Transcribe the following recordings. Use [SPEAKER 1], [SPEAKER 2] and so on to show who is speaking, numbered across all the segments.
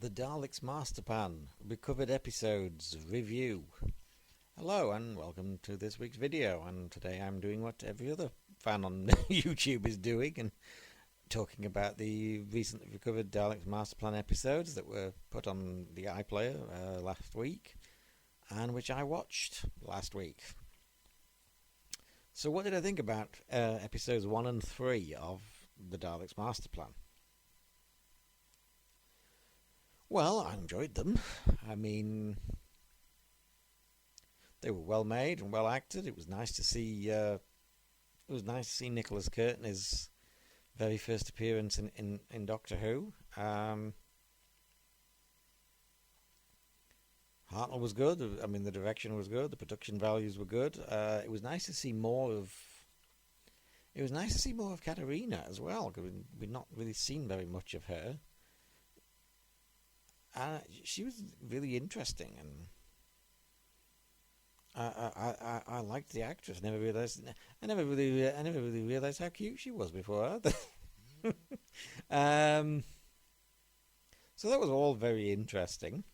[SPEAKER 1] The Daleks Masterplan recovered episodes review. Hello and welcome to this week's video, and today I'm doing what every other fan on YouTube is doing and talking about the recently recovered Daleks Masterplan episodes that were put on the iPlayer last week and which I watched last week. So what did I think about episodes 1 and 3 of the Daleks Masterplan? Well, I enjoyed them. I mean, they were well made and well acted. It was nice to see. Nicholas Courtney's very first appearance in Doctor Who. Hartnell was good. I mean, the direction was good. The production values were good. It was nice to see more of. It was nice to see more of Katerina as well, because we'd not really seen very much of her. She was really interesting, and I liked the actress. I never really realized how cute she was before. So that was all very interesting.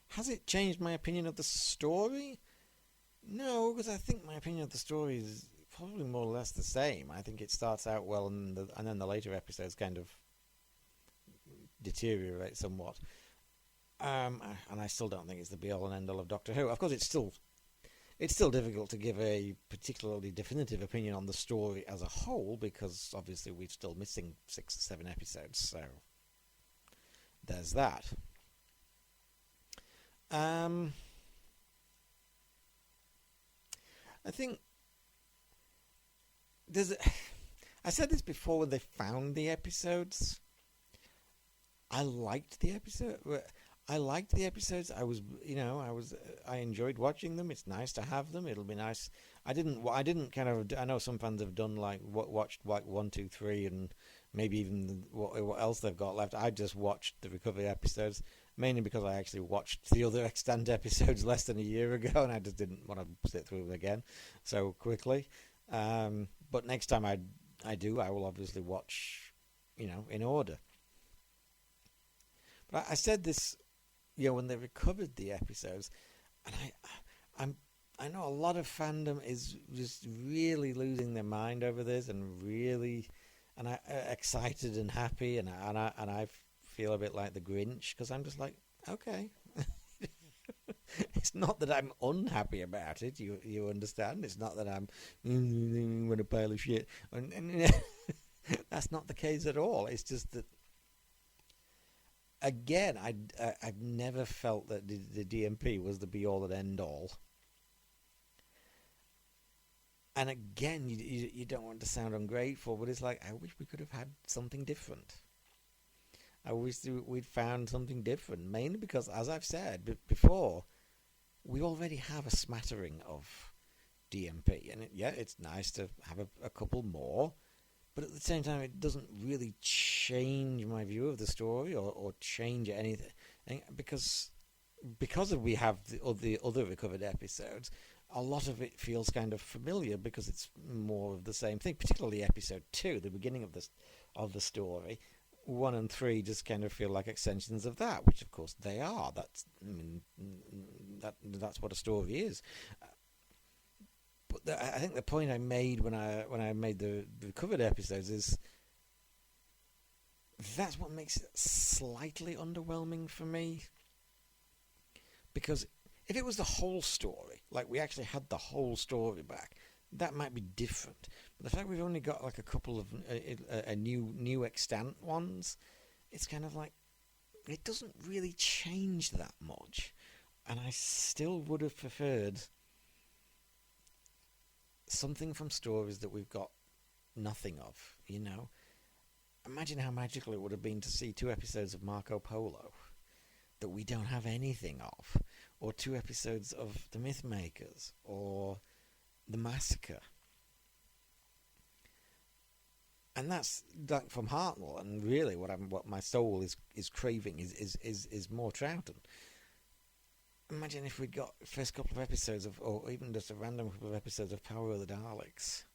[SPEAKER 1] Has it changed my opinion of the story? No, because I think my opinion of the story is probably more or less the same. I think it starts out well, and then the later episodes kind of deteriorate somewhat, and I still don't think it's the be-all and end-all of Doctor Who. Of course, it's still difficult to give a particularly definitive opinion on the story as a whole, because obviously we're still missing 6 or 7 episodes, so there's that. I think I said this before when they found the episodes. I liked the episodes. I enjoyed watching them. It's nice to have them. It'll be nice. I didn't kind of. I know some fans have done watched 1, 2, 3, and maybe even what else they've got left. I just watched the recovery episodes mainly because I actually watched the other extant episodes less than a year ago, and I just didn't want to sit through them again so quickly. But next time I will obviously watch, in order. But I said this, when they recovered the episodes, and I know a lot of fandom is just really losing their mind over this, and really, excited and happy, and I feel a bit like the Grinch, because I'm just like, okay. It's not that I'm unhappy about it. You understand? It's not that I'm a pile of shit. And that's not the case at all. It's just that. Again, I've never felt that the DMP was the be-all and end-all. And again, you don't want to sound ungrateful, but it's like, I wish we could have had something different. I wish we'd found something different, mainly because, as I've said before, we already have a smattering of DMP. And it's nice to have a couple more. But at the same time, it doesn't really change my view of the story or change anything, because we have the other recovered episodes. A lot of it feels kind of familiar because it's more of the same thing. Particularly episode 2, the beginning of the story. 1 and 3 just kind of feel like extensions of that, which of course they are. That's what a story is. But I think the point I made when I made the recovered episodes is that's what makes it slightly underwhelming for me. Because if it was the whole story, like we actually had the whole story back, that might be different. But the fact we've only got like a couple of new extant ones, it's kind of like it doesn't really change that much. And I still would have preferred something from stories that we've got nothing of, Imagine how magical it would have been to see 2 episodes of Marco Polo that we don't have anything of, or 2 episodes of The Mythmakers, or The Massacre. And that's like from Hartnell, and really what my soul is craving is more Troughton. Imagine if we'd got first couple of episodes of, or even just a random couple of episodes of Power of the Daleks,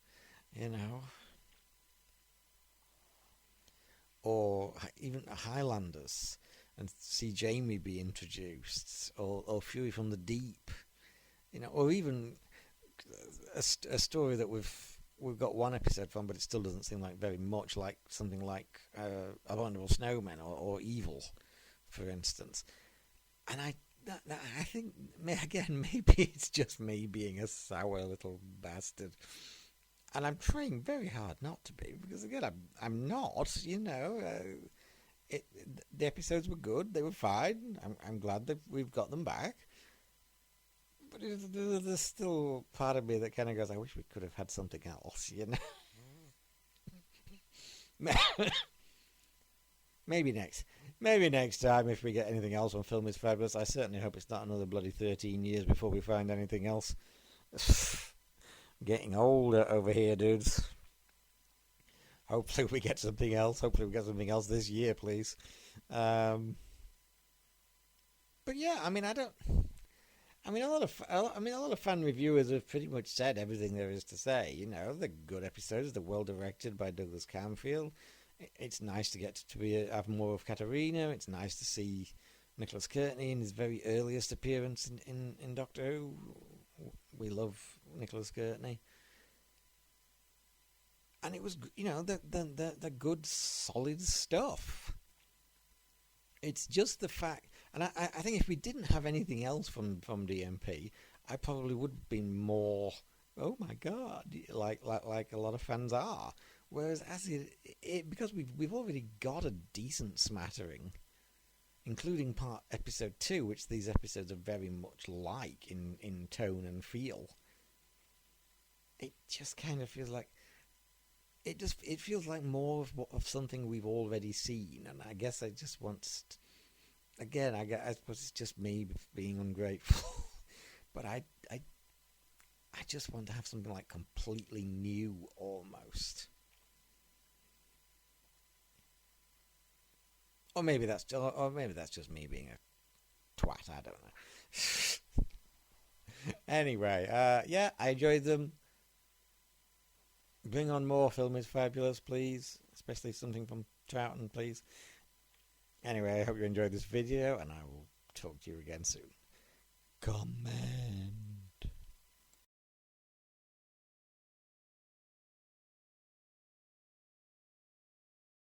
[SPEAKER 1] or even Highlanders, and see Jamie be introduced, or Fury from the Deep, or even a story that we've got one episode from, but it still doesn't seem like very much, like something like Abominable Snowmen or Evil, for instance. And I think, again, maybe it's just me being a sour little bastard, and I'm trying very hard not to be, because again, I'm not. It, the episodes were good; they were fine. I'm glad that we've got them back. But there's still part of me that kind of goes, I wish we could have had something else, Maybe next time, if we get anything else on Film is Fabulous. I certainly hope it's not another bloody 13 years before we find anything else. Getting older over here, dudes. Hopefully we get something else. Hopefully we get something else this year, please. But yeah, I mean, a lot of fan reviewers have pretty much said everything there is to say. They're good episodes. They're well directed by Douglas Camfield. It's nice to get to have more of Katarina. It's nice to see Nicholas Courtney in his very earliest appearance in Doctor Who. We love Nicholas Courtney. And it was, the good, solid stuff. It's just the fact, and I think if we didn't have anything else from DMP, I probably would have been more, oh my god, like a lot of fans are. Whereas because we've already got a decent smattering, including episode 2, which these episodes are very much like in tone and feel. It just kind of feels like it feels like more of something we've already seen, and I guess I just want. Again, I suppose it's just me being ungrateful, but I just want to have something like completely new, almost. Or maybe that's just me being a twat. I don't know. Anyway, yeah, I enjoyed them. Bring on more Film is Fabulous, please. Especially something from Troughton, please. Anyway, I hope you enjoyed this video, and I will talk to you again soon. Comment.